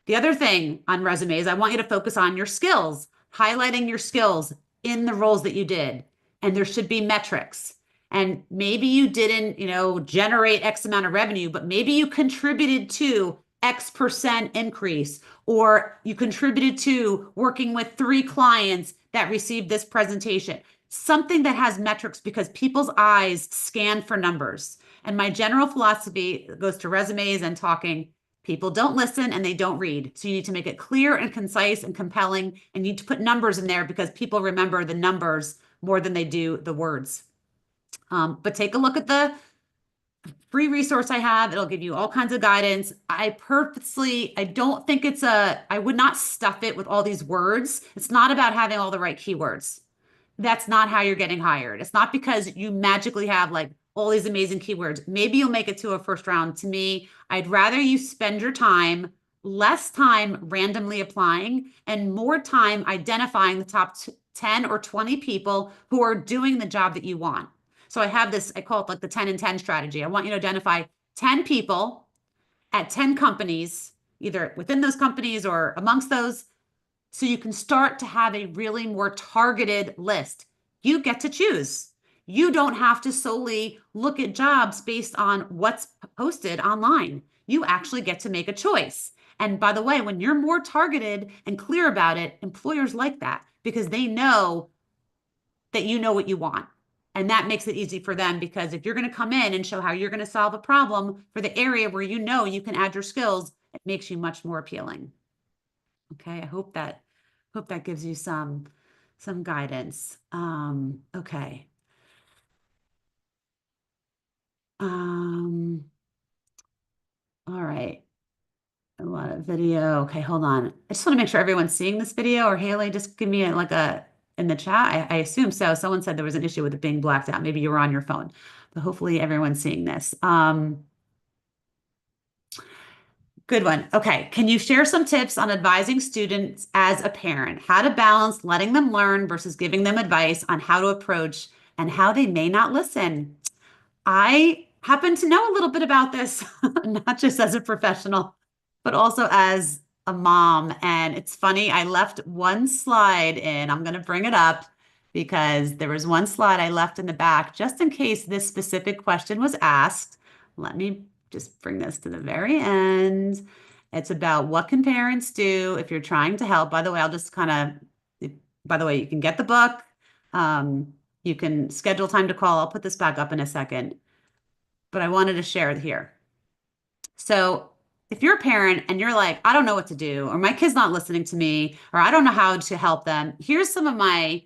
The other thing on resumes, I want you to focus on your skills, highlighting your skills in the roles that you did. And there should be metrics. And maybe you didn't, generate X amount of revenue, but maybe you contributed to X% increase, or you contributed to working with 3 clients that received this presentation. Something that has metrics, because people's eyes scan for numbers. And my general philosophy goes to resumes and talking. People don't listen and they don't read. So you need to make it clear and concise and compelling, and you need to put numbers in there because people remember the numbers more than they do the words. But take a look at the free resource I have. It'll give you all kinds of guidance. I don't think I would not stuff it with all these words. It's not about having all the right keywords. That's not how you're getting hired. It's not because you magically have like all these amazing keywords. Maybe you'll make it to a first round. To me, I'd rather you spend your time, less time randomly applying, and more time identifying the top 10 or 20 people who are doing the job that you want. So I have this, I call it like the 10 and 10 strategy. I want you to identify 10 people at 10 companies, either within those companies or amongst those, so you can start to have a really more targeted list. You get to choose. You don't have to solely look at jobs based on what's posted online. You actually get to make a choice. And by the way, when you're more targeted and clear about it, employers like that because they know that you know what you want. And that makes it easy for them because if you're going to come in and show how you're going to solve a problem for the area where you know you can add your skills, it makes you much more appealing. Okay, I hope that gives you some guidance. Okay. Um, all right. A lot of video. Okay, hold on. I just want to make sure everyone's seeing this video, or Haley, just give me like a in the chat. I assume so. Someone said there was an issue with it being blacked out. Maybe you were on your phone, but hopefully everyone's seeing this. Good one. Okay. Can you share some tips on advising students as a parent? How to balance letting them learn versus giving them advice on how to approach and how they may not listen? I happen to know a little bit about this, not just as a professional, but also as a mom. And it's funny, I left one slide in. I'm going to bring it up because there was one slide I left in the back just in case this specific question was asked. Let me just bring this to the very end. It's about what can parents do if you're trying to help. By the way, I'll just kind of, by the way, you can get the book. You can schedule time to call. I'll put this back up in a second, but I wanted to share it here. So if you're a parent and you're like, I don't know what to do, or my kid's not listening to me, or I don't know how to help them, here's some of my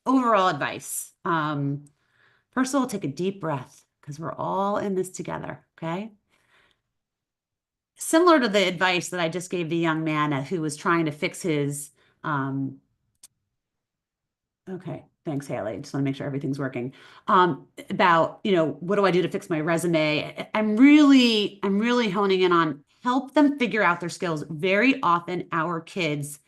overall advice. First of all, take a deep breath because we're all in this together. Okay. Similar to the advice that I just gave the young man who was trying to fix his um, okay, thanks, Haley. Just want to make sure everything's working. About, what do I do to fix my resume? I'm really honing in on help them figure out their skills. Very often our kids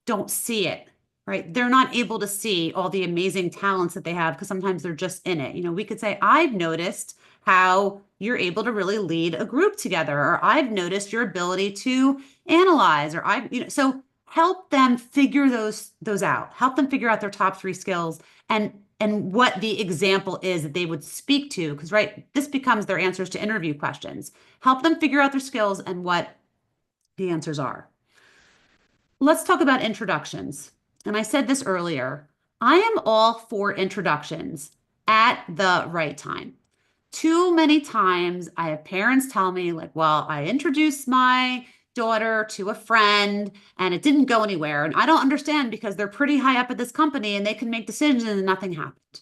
don't see it, right? They're not able to see all the amazing talents that they have because sometimes they're just in it. We could say, I've noticed how you're able to really lead a group together, or I've noticed your ability to analyze, or so help them figure those out. Help them figure out their top three skills and what the example is that they would speak to, because right, this becomes their answers to interview questions. Help them figure out their skills and what the answers are. Let's talk about introductions. And I said this earlier. I am all for introductions at the right time. Too many times I have parents tell me, like, well, I introduced my daughter to a friend and it didn't go anywhere. And I don't understand because they're pretty high up at this company and they can make decisions and nothing happened.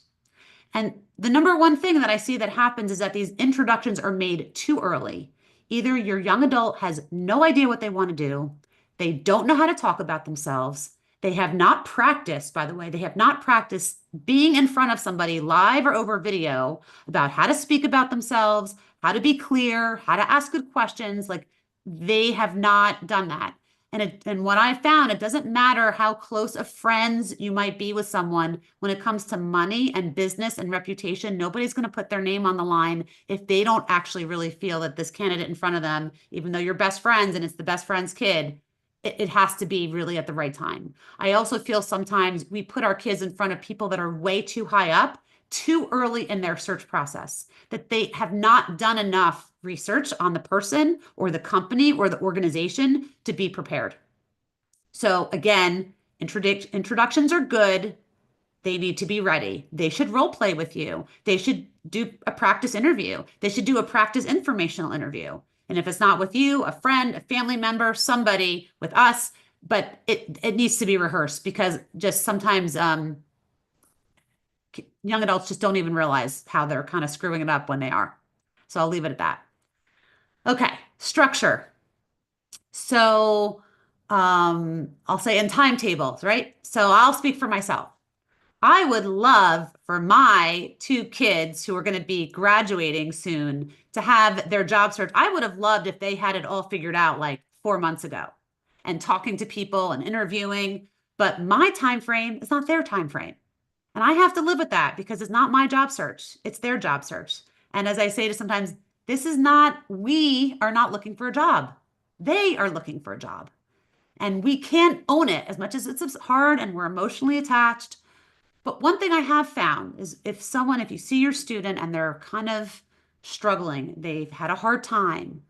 And the number one thing that I see that happens is that these introductions are made too early. Either your young adult has no idea what they want to do, they don't know how to talk about themselves, they have not practiced, by the way, they have not practiced being in front of somebody live or over video about how to speak about themselves, how to be clear, how to ask good questions. Like they have not done that. And what I found, it doesn't matter how close of friends you might be with someone when it comes to money and business and reputation, nobody's going to put their name on the line if they don't actually really feel that this candidate in front of them, even though you're best friends and it's the best friend's kid, it has to be really at the right time. I also feel sometimes we put our kids in front of people that are way too high up too early in their search process, that they have not done enough research on the person or the company or the organization to be prepared. So again, introductions are good. They need to be ready. They should role play with you. They should do a practice interview. They should do a practice informational interview. And if it's not with you, a friend, a family member, somebody with us, but it needs to be rehearsed because just sometimes Young adults just don't even realize how they're kind of screwing it up when they are. So I'll leave it at that. Okay, structure. So I'll say in timetables, right? So I'll speak for myself. I would love for my two kids who are going to be graduating soon to have their job search. I would have loved if they had it all figured out like 4 months ago and talking to people and interviewing. But my time frame is not their time frame. And I have to live with that because it's not my job search, it's their job search. And as I say to sometimes, this is not, we are not looking for a job. They are looking for a job. And we can't own it as much as it's hard and we're emotionally attached. But one thing I have found is if you see your student and they're kind of struggling, they've had a hard time,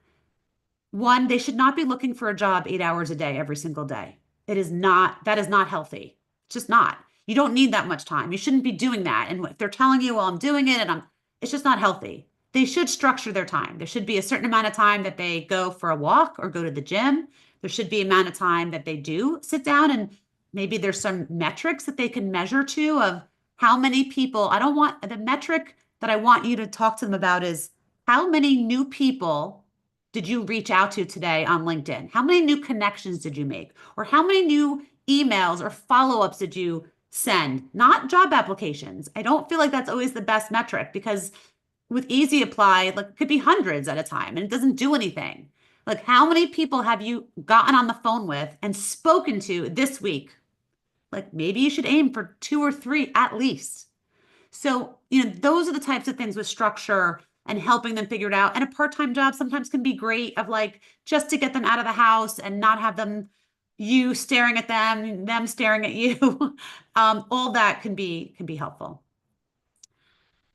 one, they should not be looking for a job 8 hours a day every single day. That is not healthy. It's just not. You don't need that much time. You shouldn't be doing that. And if they're telling you, well, I'm doing it it's just not healthy. They should structure their time. There should be a certain amount of time that they go for a walk or go to the gym. There should be an amount of time that they do sit down and maybe there's some metrics that they can measure to of how many people. I don't want the metric that I want you to talk to them about is how many new people did you reach out to today on LinkedIn? How many new connections did you make? Or how many new emails or follow-ups did you send? Not job applications. I don't feel like that's always the best metric because with Easy Apply, like it could be hundreds at a time and it doesn't do anything. Like how many people have you gotten on the phone with and spoken to this week? Like maybe you should aim for two or three at least. So, those are the types of things with structure and helping them figure it out. And a part-time job sometimes can be great of like just to get them out of the house and not have you staring at them staring at you. All that can be helpful.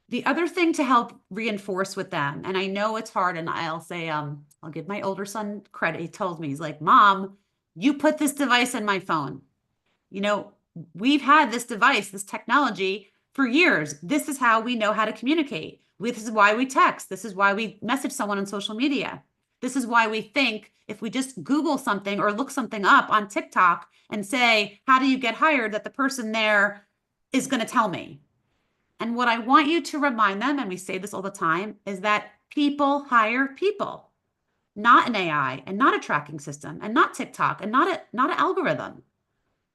The other thing to help reinforce with them, and I know it's hard, and I'll say, I'll give my older son credit. He told me, he's like, Mom, you put this device in my phone. You know, we've had this device, this technology for years. This is how we know how to communicate. This is why we text. This is why we message someone on social media. This is why we think if we just Google something or look something up on TikTok and say, how do you get hired, that the person there is going to tell me. And what I want you to remind them, and we say this all the time, is that people hire people, not an AI and not a tracking system and not TikTok and not an algorithm.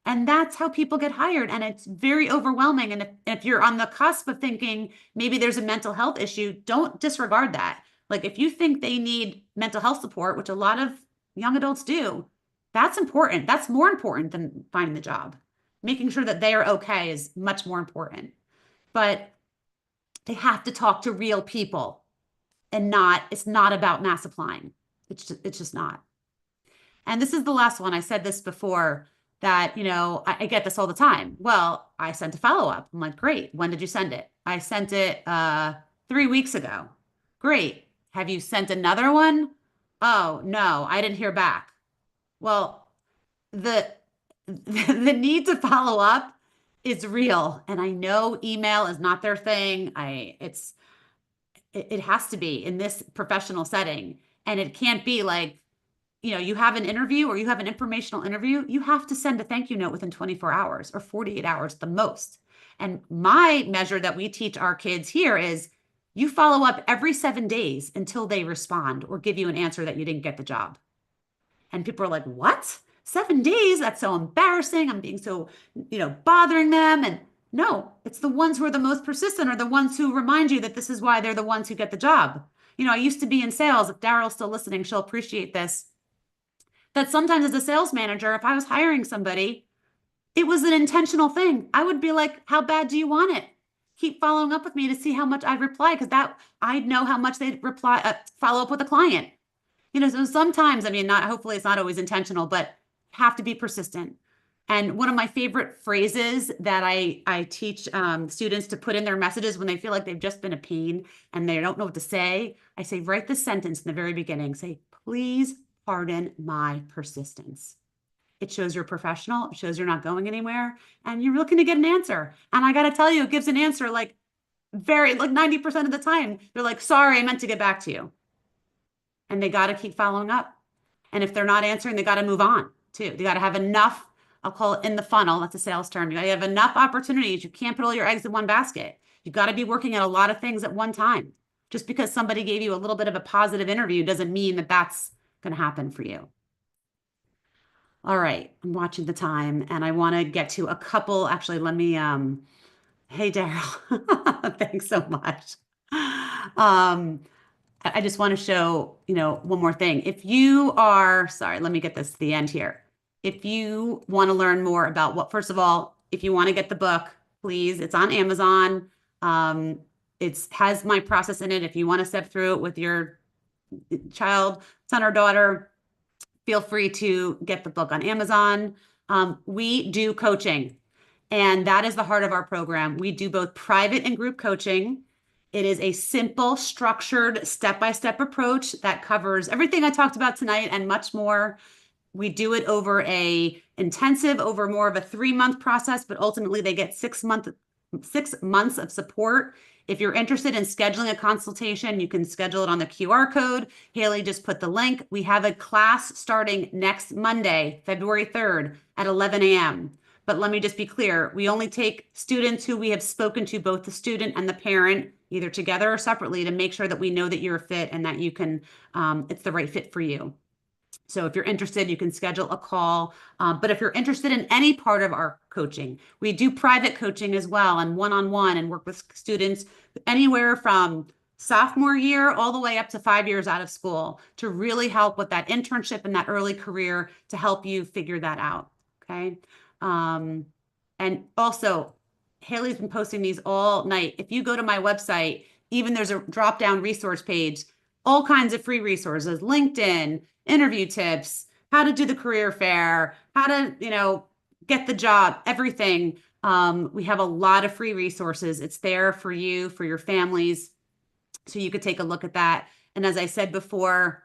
And that's how people get hired. And it's very overwhelming. And if you're on the cusp of thinking maybe there's a mental health issue, don't disregard that. Like if you think they need mental health support, which a lot of young adults do, that's important. That's more important than finding the job. Making sure that they are okay is much more important. But they have to talk to real people and it's not about mass applying. It's just not. And this is the last one. I said this before that, I get this all the time. Well, I sent a follow-up. I'm like, great. When did you send it? I sent it 3 weeks ago. Great. Have you sent another one? Oh, no, I didn't hear back. Well, the the need to follow up is real. And I know email is not their thing. It has to be in this professional setting. And it can't be like, you have an interview or you have an informational interview, you have to send a thank you note within 24 hours or 48 hours the most. And my measure that we teach our kids here is you follow up every 7 days until they respond or give you an answer that you didn't get the job. And people are like, what? 7 days? That's so embarrassing. I'm being so, bothering them. And no, it's the ones who are the most persistent are the ones who remind you that this is why they're the ones who get the job. I used to be in sales. If Daryl's still listening, she'll appreciate this. That sometimes as a sales manager, if I was hiring somebody, it was an intentional thing. I would be like, how bad do you want it? Keep following up with me to see how much I'd reply because I'd know how much they'd follow up with a client. So sometimes, not hopefully it's not always intentional, but have to be persistent. And one of my favorite phrases that I teach students to put in their messages when they feel like they've just been a pain and they don't know what to say, I say, write this sentence in the very beginning. Say, please pardon my persistence. It shows you're professional. It shows you're not going anywhere and you're looking to get an answer. And I got to tell you, it gives an answer like 90% of the time. They're like, sorry, I meant to get back to you. And they got to keep following up. And if they're not answering, they got to move on too. They got to have enough I'll call it in the funnel. That's a sales term. You have enough opportunities. You can't put all your eggs in one basket. You've got to be working at a lot of things at one time. Just because somebody gave you a little bit of a positive interview doesn't mean that that's going to happen for you. All right, I'm watching the time and I want to get to a couple. Actually, let me hey Daryl. Thanks so much. I just want to show, one more thing. If you are, sorry, let me get this to the end here. If you want to learn more about what, first of all, if you want to get the book, please, it's on Amazon. It has my process in it. If you want to step through it with your child, son or daughter, feel free to get the book on Amazon. We do coaching, and that is the heart of our program. We do both private and group coaching. It is a simple, structured, step-by-step approach that covers everything I talked about tonight and much more. We do it over over more of a 3-month process, but ultimately they get 6 months of support. If you're interested in scheduling a consultation, you can schedule it on the QR code. Haley just put the link. We have a class starting next Monday, February 3rd at 11 a.m. But let me just be clear. We only take students who we have spoken to, both the student and the parent, either together or separately, to make sure that we know that you're a fit and that it's the right fit for you. So if you're interested, you can schedule a call. But if you're interested in any part of our coaching, we do private coaching as well and one-on-one and work with students anywhere from sophomore year all the way up to 5 years out of school to really help with that internship and that early career to help you figure that out. Okay. And also, Haley's been posting these all night. If you go to my website, even there's a drop-down resource page, all kinds of free resources, LinkedIn, interview tips, how to do the career fair, how to, get the job, everything. We have a lot of free resources. It's there for you, for your families, so you could take a look at that. And as I said before,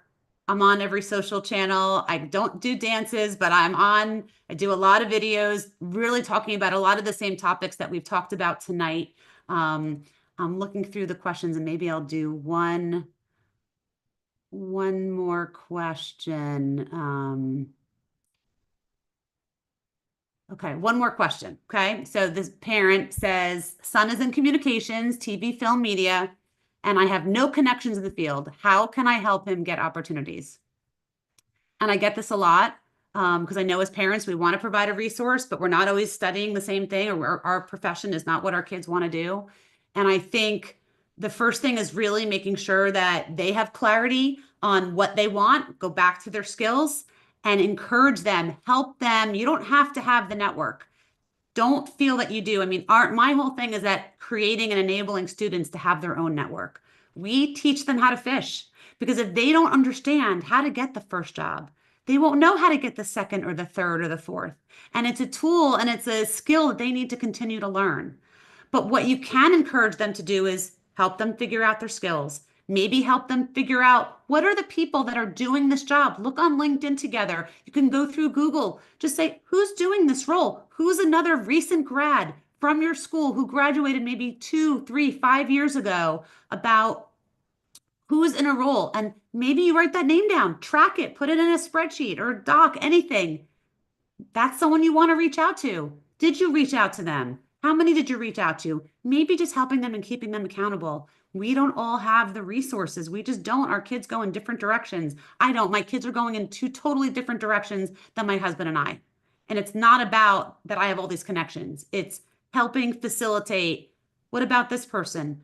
I'm on every social channel. I don't do dances, but I do a lot of videos really talking about a lot of the same topics that we've talked about tonight. I'm looking through the questions and maybe I'll do one more question. Okay, one more question. Okay, so this parent says, son is in communications, TV, film, media, and I have no connections in the field. How can I help him get opportunities? And I get this a lot because I know as parents, we want to provide a resource, but we're not always studying the same thing, or our profession is not what our kids want to do. And I think the first thing is really making sure that they have clarity on what they want, go back to their skills and encourage them, help them. You don't have to have the network. Don't feel that you do. I mean, my whole thing is that creating and enabling students to have their own network. We teach them how to fish because if they don't understand how to get the first job, they won't know how to get the second or the third or the fourth. And it's a tool and it's a skill that they need to continue to learn. But what you can encourage them to do is help them figure out their skills. Maybe help them figure out what are the people that are doing this job. Look on LinkedIn together. You can go through Google. Just say, who's doing this role? Who's another recent grad from your school who graduated maybe 2, 3, 5 years ago, about who's in a role? And maybe you write that name down, track it, put it in a spreadsheet or a doc, anything. That's someone you want to reach out to. Did you reach out to them? How many did you reach out to? Maybe just helping them and keeping them accountable. We don't all have the resources. We just don't. Our kids go in different directions. I don't. My kids are going in two totally different directions than my husband and I. And it's not about that I have all these connections. It's helping facilitate. What about this person?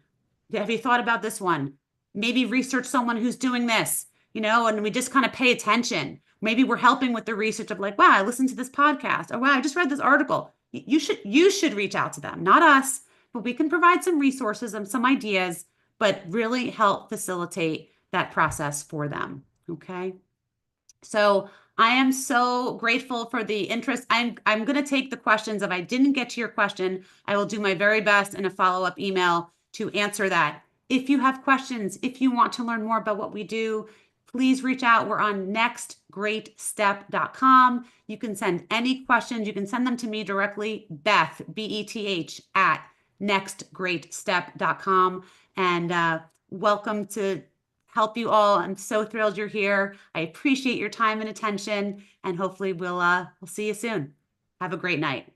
Have you thought about this one? Maybe research someone who's doing this, and we just kind of pay attention. Maybe we're helping with the research of like, wow, I listened to this podcast. Or wow, I just read this article. You should reach out to them, not us, but we can provide some resources and some ideas, but really help facilitate that process for them. Okay. So I am so grateful for the interest. I'm going to take the questions. If I didn't get to your question, I will do my very best in a follow-up email to answer that. If you have questions, if you want to learn more about what we do, please reach out. We're on nextgreatstep.com. You can send any questions. You can send them to me directly, Beth, Beth, at nextgreatstep.com. And welcome to help you all. I'm so thrilled you're here. I appreciate your time and attention, and hopefully we'll see you soon. Have a great night.